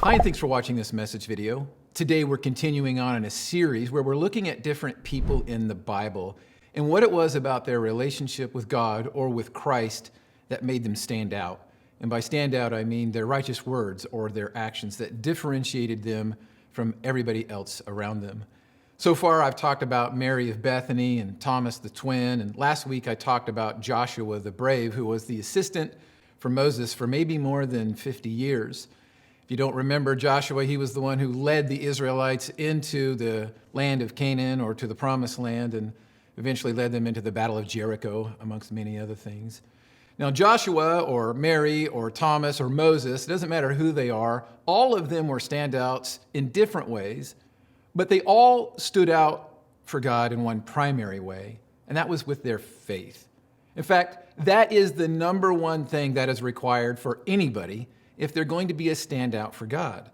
Hi, and thanks for watching this message video. Today we're continuing on in a series where we're looking at different people in the Bible and what it was about their relationship with God or with Christ that made them stand out. And by stand out, I mean their righteous words or their actions that differentiated them from everybody else around them. So far, I've talked about Mary of Bethany and Thomas the twin, and last week I talked about Joshua the brave, who was the assistant for Moses for maybe more than 50 years. If you don't remember Joshua, he was the one who led the Israelites into the land of Canaan or to the promised land and eventually led them into the Battle of Jericho, amongst many other things. Now, Joshua or Mary or Thomas or Moses, it doesn't matter who they are, all of them were standouts in different ways, but they all stood out for God in one primary way, and that was with their faith. In fact, that is the number one thing that is required for anybody if they're going to be a standout for God.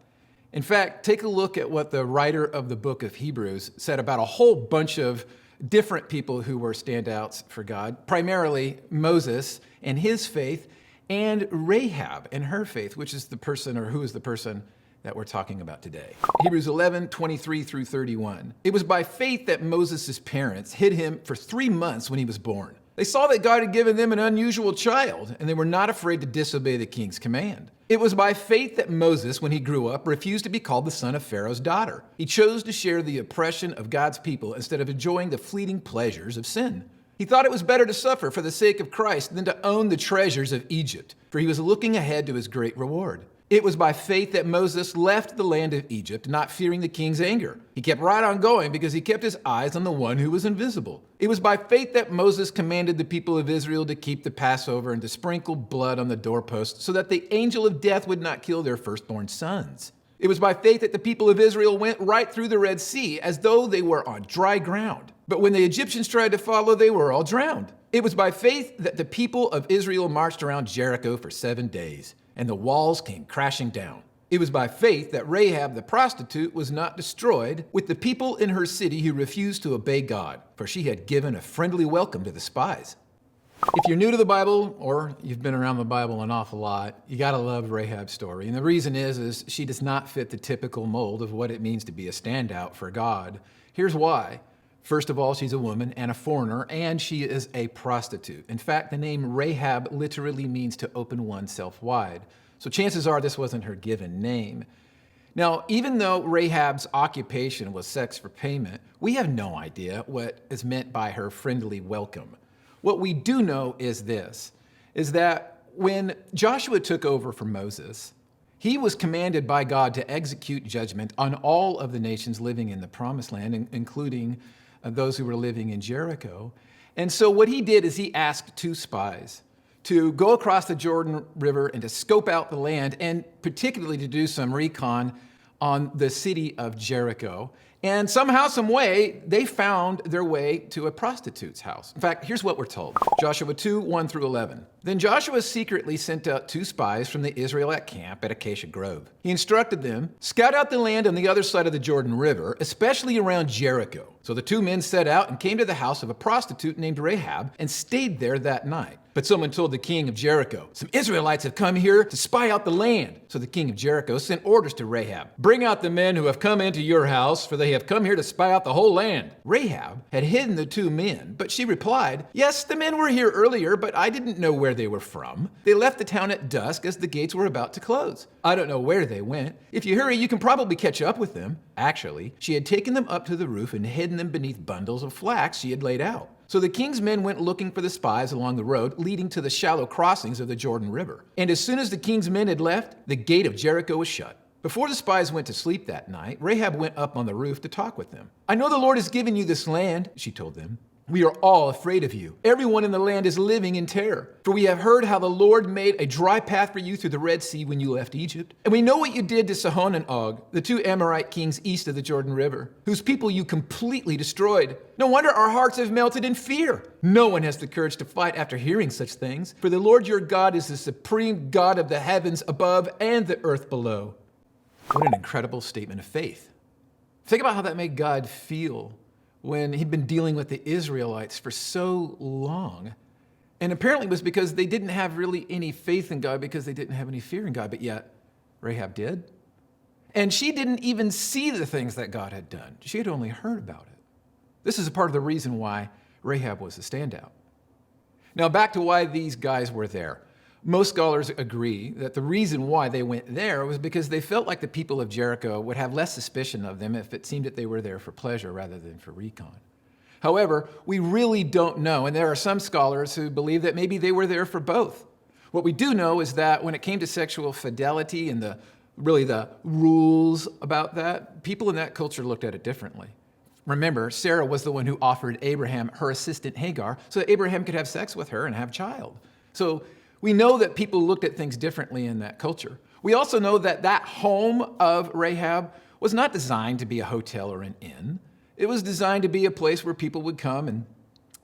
In fact, take a look at what the writer of the book of Hebrews said about a whole bunch of different people who were standouts for God, primarily Moses and his faith, and Rahab and her faith, which is the person, or who is the person that we're talking about today. Hebrews 11:23-31. It was by faith that Moses' parents hid him for 3 months when he was born. They saw that God had given them an unusual child, and they were not afraid to disobey the king's command. It was by faith that Moses, when he grew up, refused to be called the son of Pharaoh's daughter. He chose to share the oppression of God's people instead of enjoying the fleeting pleasures of sin. He thought it was better to suffer for the sake of Christ than to own the treasures of Egypt, for he was looking ahead to his great reward. It was by faith that Moses left the land of Egypt, not fearing the king's anger. He kept right on going because he kept his eyes on the one who was invisible. It was by faith that Moses commanded the people of Israel to keep the Passover and to sprinkle blood on the doorposts so that the angel of death would not kill their firstborn sons. It was by faith that the people of Israel went right through the Red Sea as though they were on dry ground. But when the Egyptians tried to follow, they were all drowned. It was by faith that the people of Israel marched around Jericho for 7 days, and the walls came crashing down. It was by faith that Rahab the prostitute was not destroyed with the people in her city who refused to obey God, for she had given a friendly welcome to the spies. If you're new to the Bible, or you've been around the Bible an awful lot, you gotta love Rahab's story. And the reason is she does not fit the typical mold of what it means to be a standout for God. Here's why. First of all, she's a woman and a foreigner, and she is a prostitute. In fact, the name Rahab literally means to open oneself wide. So chances are this wasn't her given name. Now, even though Rahab's occupation was sex for payment, we have no idea what is meant by her friendly welcome. What we do know is this, is that when Joshua took over for Moses, he was commanded by God to execute judgment on all of the nations living in the promised land, including those who were living in Jericho. And so what he did is he asked 2 spies to go across the Jordan River and to scope out the land, and particularly to do some recon on the city of Jericho. And somehow, some way, they found their way to a prostitute's house. In fact, here's what we're told. Joshua 2:1-11. Then Joshua secretly sent out 2 spies from the Israelite camp at Acacia Grove. He instructed them, scout out the land on the other side of the Jordan River, especially around Jericho. So the 2 men set out and came to the house of a prostitute named Rahab and stayed there that night. But someone told the king of Jericho, some Israelites have come here to spy out the land. So the king of Jericho sent orders to Rahab, bring out the men who have come into your house, for they have come here to spy out the whole land. Rahab had hidden the 2 men, but she replied, yes, the men were here earlier, but I didn't know where they were from. They left the town at dusk as the gates were about to close. I don't know where they went. If you hurry, you can probably catch up with them. Actually, she had taken them up to the roof and hidden them beneath bundles of flax she had laid out. So the king's men went looking for the spies along the road leading to the shallow crossings of the Jordan River. And as soon as the king's men had left, the gate of Jericho was shut. Before the spies went to sleep that night, Rahab went up on the roof to talk with them. I know the Lord has given you this land, she told them. We are all afraid of you. Everyone in the land is living in terror. For we have heard how the Lord made a dry path for you through the Red Sea when you left Egypt. And we know what you did to Sihon and Og, the 2 Amorite kings east of the Jordan River, whose people you completely destroyed. No wonder our hearts have melted in fear. No one has the courage to fight after hearing such things. For the Lord your God is the supreme God of the heavens above and the earth below. What an incredible statement of faith. Think about how that made God feel when he'd been dealing with the Israelites for so long. And apparently it was because they didn't have really any faith in God because they didn't have any fear in God, but yet Rahab did. And she didn't even see the things that God had done. She had only heard about it. This is a part of the reason why Rahab was a standout. Now, back to why these guys were there. Most scholars agree that the reason why they went there was because they felt like the people of Jericho would have less suspicion of them if it seemed that they were there for pleasure rather than for recon. However, we really don't know, and there are some scholars who believe that maybe they were there for both. What we do know is that when it came to sexual fidelity and the rules about that, people in that culture looked at it differently. Remember, Sarah was the one who offered Abraham her assistant Hagar so that Abraham could have sex with her and have a child. So we know that people looked at things differently in that culture. We also know that that home of Rahab was not designed to be a hotel or an inn. It was designed to be a place where people would come and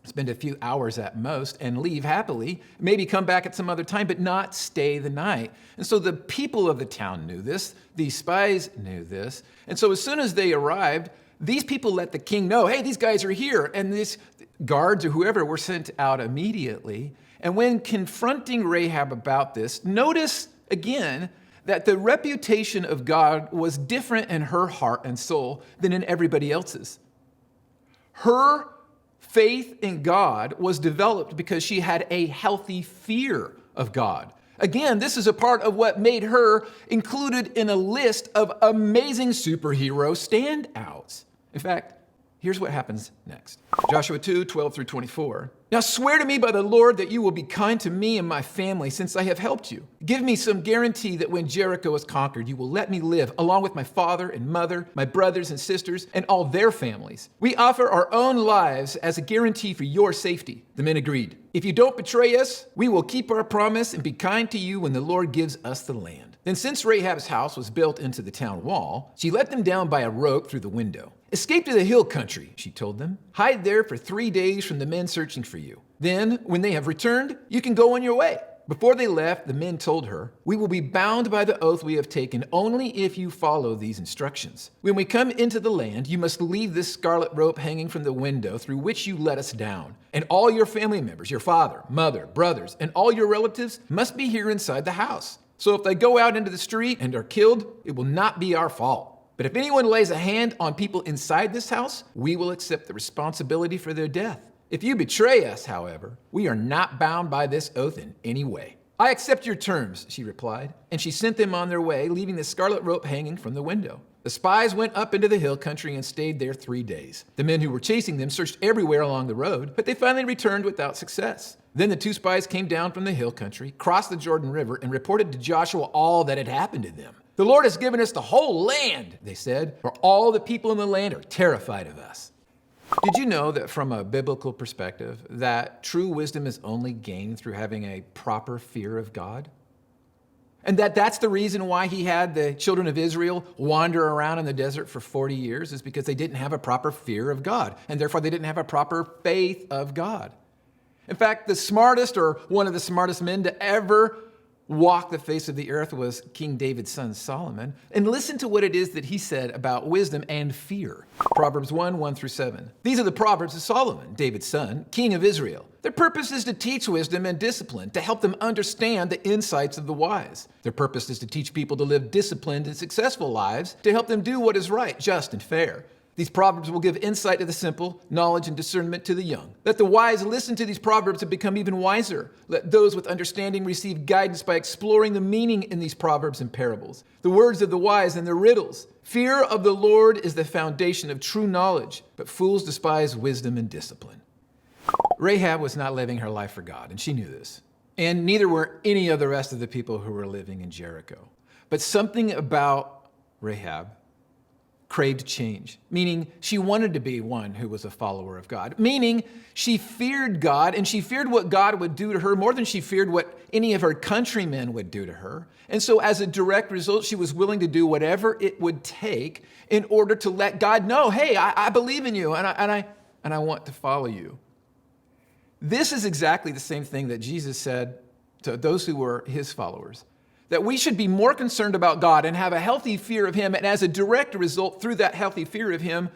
spend a few hours at most and leave happily, maybe come back at some other time, but not stay the night. And so the people of the town knew this. The spies knew this. And so as soon as they arrived, these people let the king know, hey, these guys are here. And these guards or whoever were sent out immediately. And when confronting Rahab about this, notice again that the reputation of God was different in her heart and soul than in everybody else's. Her faith in God was developed because she had a healthy fear of God. Again, this is a part of what made her included in a list of amazing superhero standouts. In fact, here's what happens next. Joshua 2:12-24. Now swear to me by the Lord that you will be kind to me and my family since I have helped you. Give me some guarantee that when Jericho is conquered, you will let me live along with my father and mother, my brothers and sisters, and all their families. We offer our own lives as a guarantee for your safety. The men agreed. If you don't betray us, we will keep our promise and be kind to you when the Lord gives us the land. Then since Rahab's house was built into the town wall, she let them down by a rope through the window. Escape to the hill country, she told them. Hide there for 3 days from the men searching for you. Then, when they have returned, you can go on your way. Before they left, the men told her, we will be bound by the oath we have taken only if you follow these instructions. When we come into the land, you must leave this scarlet rope hanging from the window through which you let us down. And all your family members, your father, mother, brothers, and all your relatives must be here inside the house. So if they go out into the street and are killed, it will not be our fault. But if anyone lays a hand on people inside this house, we will accept the responsibility for their death. If you betray us, however, we are not bound by this oath in any way. I accept your terms, she replied, and she sent them on their way, leaving the scarlet rope hanging from the window. The spies went up into the hill country and stayed there 3 days. The men who were chasing them searched everywhere along the road, but they finally returned without success. Then the 2 spies came down from the hill country, crossed the Jordan River, and reported to Joshua all that had happened to them. The Lord has given us the whole land, they said, for all the people in the land are terrified of us. Did you know that from a biblical perspective, that true wisdom is only gained through having a proper fear of God? And that's the reason why he had the children of Israel wander around in the desert for 40 years, is because they didn't have a proper fear of God, and therefore they didn't have a proper faith of God. In fact, the smartest, or one of the smartest men to ever walk the face of the earth was King David's son Solomon. And listen to what it is that he said about wisdom and fear. Proverbs 1:1-7. These are the Proverbs of Solomon, David's son, king of Israel. Their purpose is to teach wisdom and discipline, to help them understand the insights of the wise. Their purpose is to teach people to live disciplined and successful lives, to help them do what is right, just, and fair. These proverbs will give insight to the simple, knowledge and discernment to the young. Let the wise listen to these proverbs and become even wiser. Let those with understanding receive guidance by exploring the meaning in these proverbs and parables, the words of the wise and their riddles. Fear of the Lord is the foundation of true knowledge, but fools despise wisdom and discipline. Rahab was not living her life for God, and she knew this. And neither were any of the rest of the people who were living in Jericho. But something about Rahab craved change, meaning she wanted to be one who was a follower of God, meaning she feared God, and she feared what God would do to her more than she feared what any of her countrymen would do to her. And so as a direct result, she was willing to do whatever it would take in order to let God know, hey, I believe in you, and I want to follow you. This is exactly the same thing that Jesus said to those who were his followers, that we should be more concerned about God and have a healthy fear of him, and as a direct result, through that healthy fear of him,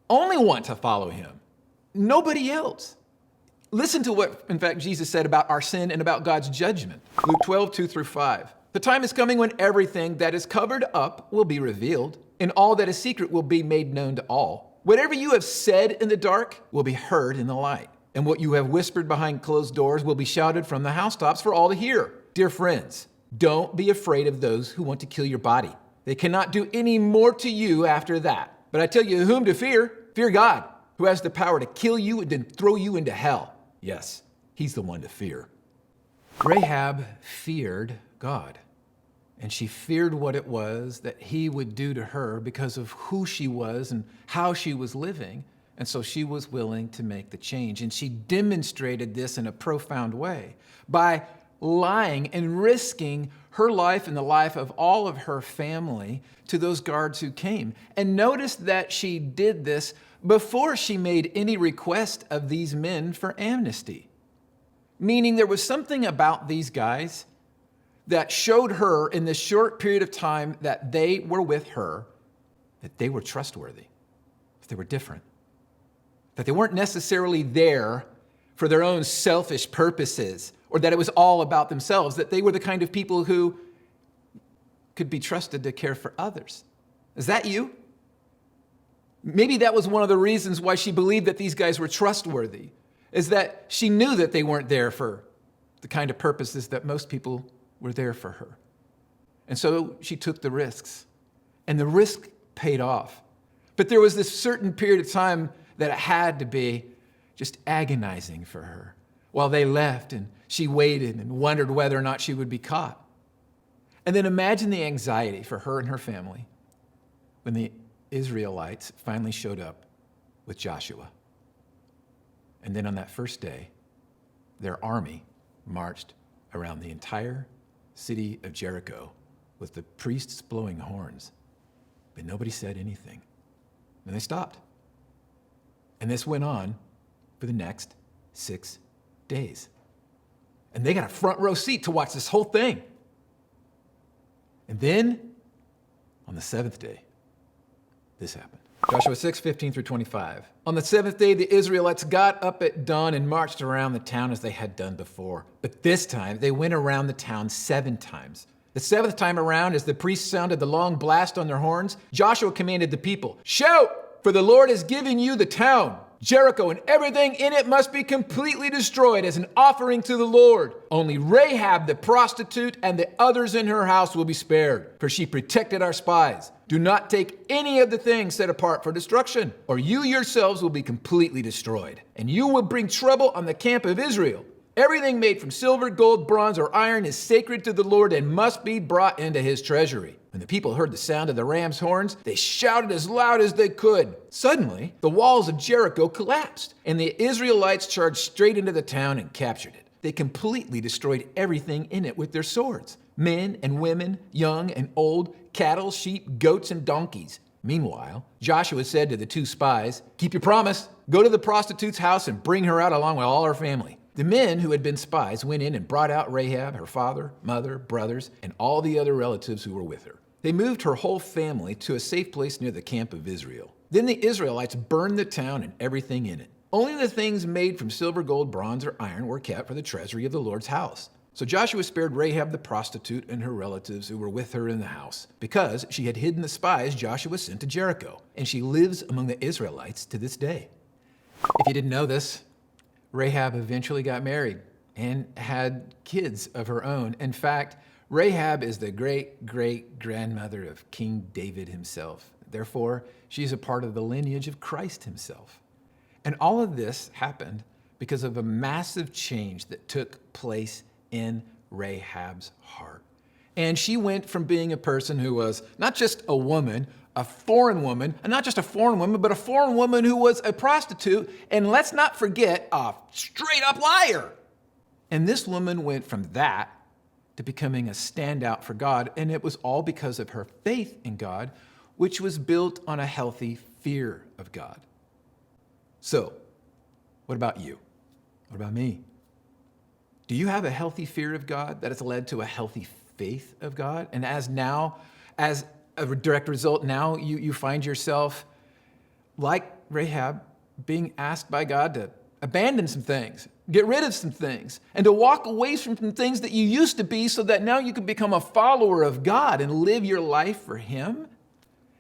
only want to follow him. Nobody else. Listen to what, in fact, Jesus said about our sin and about God's judgment. Luke 12:2-5. The time is coming when everything that is covered up will be revealed, and all that is secret will be made known to all. Whatever you have said in the dark will be heard in the light, and what you have whispered behind closed doors will be shouted from the housetops for all to hear. Dear friends, don't be afraid of those who want to kill your body. They cannot do any more to you after that. But I tell you whom to fear. Fear God, who has the power to kill you and then throw you into hell. Yes, he's the one to fear. Rahab feared God, and she feared what it was that he would do to her because of who she was and how she was living. And so she was willing to make the change. And she demonstrated this in a profound way by lying and risking her life and the life of all of her family to those guards who came. And notice that she did this before she made any request of these men for amnesty. Meaning there was something about these guys that showed her in this short period of time that they were with her, that they were trustworthy, that they were different, that they weren't necessarily there for their own selfish purposes, or that it was all about themselves, that they were the kind of people who could be trusted to care for others. Is that you? Maybe that was one of the reasons why she believed that these guys were trustworthy, is that she knew that they weren't there for the kind of purposes that most people were there for her. And so she took the risks, and the risk paid off. But there was this certain period of time that it had to be just agonizing for her while they left and she waited and wondered whether or not she would be caught. And then imagine the anxiety for her and her family when the Israelites finally showed up with Joshua. And then on that first day, their army marched around the entire city of Jericho with the priests blowing horns, but nobody said anything. And they stopped. And this went on for the next 6 days. And they got a front row seat to watch this whole thing. And then, on the seventh day, this happened. Joshua 6:15-25. On the seventh day, the Israelites got up at dawn and marched around the town as they had done before. But this time, they went around the town 7 times. The 7th time around, as the priests sounded the long blast on their horns, Joshua commanded the people, "Shout, for the Lord has given you the town. Jericho and everything in it must be completely destroyed as an offering to the Lord. Only Rahab the prostitute and the others in her house will be spared, for she protected our spies. Do not take any of the things set apart for destruction, or you yourselves will be completely destroyed, and you will bring trouble on the camp of Israel. Everything made from silver, gold, bronze, or iron is sacred to the Lord and must be brought into his treasury." When the people heard the sound of the ram's horns, they shouted as loud as they could. Suddenly, the walls of Jericho collapsed, and the Israelites charged straight into the town and captured it. They completely destroyed everything in it with their swords: men and women, young and old, cattle, sheep, goats, and donkeys. Meanwhile, Joshua said to the 2 spies, "Keep your promise. Go to the prostitute's house and bring her out along with all her family." The men who had been spies went in and brought out Rahab, her father, mother, brothers, and all the other relatives who were with her. They moved her whole family to a safe place near the camp of Israel. Then the Israelites burned the town and everything in it. Only the things made from silver, gold, bronze, or iron were kept for the treasury of the Lord's house. So Joshua spared Rahab the prostitute and her relatives who were with her in the house, because she had hidden the spies Joshua sent to Jericho, and she lives among the Israelites to this day. If you didn't know this, Rahab eventually got married and had kids of her own. In fact, Rahab is the great-great-grandmother of King David himself. Therefore, she's a part of the lineage of Christ himself. And all of this happened because of a massive change that took place in Rahab's heart. And she went from being a person who was not just a woman, a foreign woman, and not just a foreign woman, but a foreign woman who was a prostitute, and let's not forget, a straight-up liar. And this woman went from that to becoming a standout for God, and it was all because of her faith in God, which was built on a healthy fear of God. So, what about you? What about me? Do you have a healthy fear of God that has led to a healthy faith of God? And as a direct result, now you find yourself, like Rahab, being asked by God to abandon some things, get rid of some things, and to walk away from some things that you used to be so that now you can become a follower of God and live your life for Him.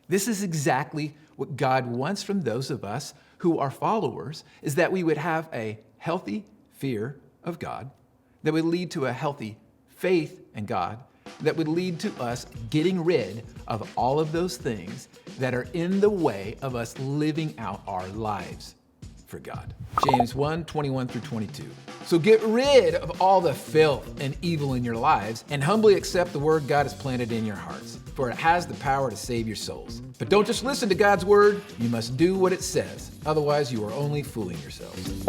This is exactly what God wants from those of us who are followers, is that we would have a healthy fear of God that would lead to a healthy faith in God that would lead to us getting rid of all of those things that are in the way of us living out our lives for God. James 1:21-22. So get rid of all the filth and evil in your lives and humbly accept the word God has planted in your hearts, for it has the power to save your souls. But don't just listen to God's word, you must do what it says. Otherwise, you are only fooling yourselves.